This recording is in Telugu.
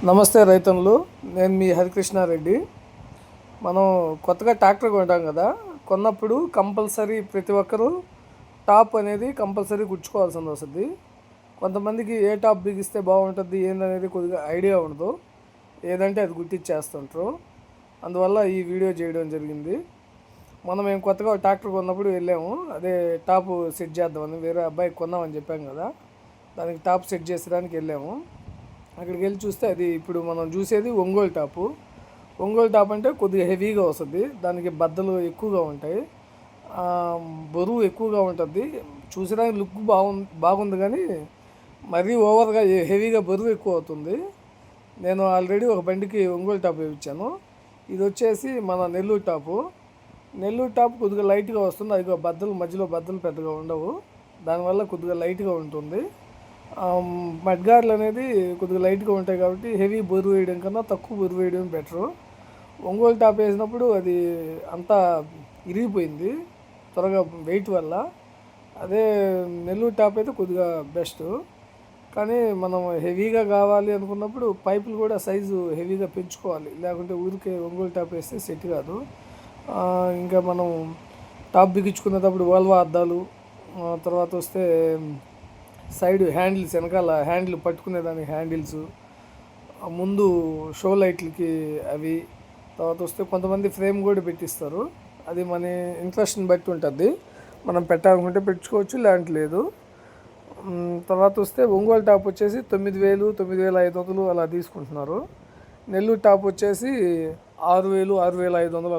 నమస్తే రైతన్నులు, నేను మీ హరికృష్ణారెడ్డి. మనం కొత్తగా ట్రాక్టర్ కొంటాం కదా, కొన్నప్పుడు కంపల్సరీ ప్రతి ఒక్కరూ టాప్ అనేది కంపల్సరీ కుట్టుకోవాల్సి వస్తుంది. కొంతమందికి ఏ టాప్ బిగిస్తే బాగుంటుంది ఏందనేది కొద్దిగా ఐడియా ఉండదు, ఏదంటే అది గుర్తిచ్చేస్తుంటారు. అందువల్ల ఈ వీడియో చేయడం జరిగింది. మేము కొత్తగా ట్రాక్టర్ కొన్నప్పుడు వెళ్ళాము, అదే టాప్ సెట్ చేద్దామని, వేరే అబ్బాయికి కొన్నామని చెప్పాం కదా, దానికి టాప్ సెట్ చేసేదానికి వెళ్ళాము. అక్కడికి వెళ్ళి చూస్తే అది ఇప్పుడు మనం చూసేది ఒంగోలు టాపు. ఒంగోలు టాప్ అంటే కొద్దిగా హెవీగా వస్తుంది, దానికి బద్దలు ఎక్కువగా ఉంటాయి, బరువు ఎక్కువగా ఉంటుంది. చూసేదానికి లుక్ బాగుంది కానీ మరీ ఓవర్గా హెవీగా బరువు ఎక్కువ అవుతుంది. నేను ఆల్రెడీ ఒక బండికి ఒంగోలు టాప్ వేయించాను. ఇది వచ్చేసి మన నెల్లూరు టాపు. నెల్లూరు టాప్ కొద్దిగా లైట్గా వస్తుంది, అది మధ్యలో బద్దలు పెద్దగా ఉండవు, దానివల్ల కొద్దిగా లైట్గా ఉంటుంది. మడ్గార్లు అనేది కొద్దిగా లైట్గా ఉంటాయి కాబట్టి హెవీ బరువు వేయడం కన్నా తక్కువ బరువు వేయడం బెటరు. ఒంగోలు టాప్ వేసినప్పుడు అది అంతా ఇరిగిపోయింది త్వరగా వెయిట్ వల్ల. అదే నెల్లూరు టాప్ అయితే కొద్దిగా బెస్ట్. కానీ మనం హెవీగా కావాలి అనుకున్నప్పుడు పైపులు కూడా సైజు హెవీగా పెంచుకోవాలి, లేకుంటే ఊరికే ఒంగోలు టాప్ వేస్తే సెట్ కాదు. ఇంకా మనం టాప్ బిగించుకునేటప్పుడు వోల్వా అద్దాలు, తర్వాత వస్తే సైడ్ హ్యాండిల్స్, వెనకాల హ్యాండిల్ పట్టుకునేదానికి హ్యాండిల్స్, ముందు షో లైట్లకి అవి, తర్వాత వస్తే కొంతమంది ఫ్రేమ్ కూడా పెట్టిస్తారు. అది మన ఇంట్రెస్ట్ని బట్టి ఉంటుంది, మనం పెట్టాలనుకుంటే పెట్టుకోవచ్చు, లేదంటే లేదు. తర్వాత వస్తే ఒంగోలు టాప్ వచ్చేసి 9,000, 9,500 అలా తీసుకుంటున్నారు. నెల్లూరు టాప్ వచ్చేసి 6,000, 6,500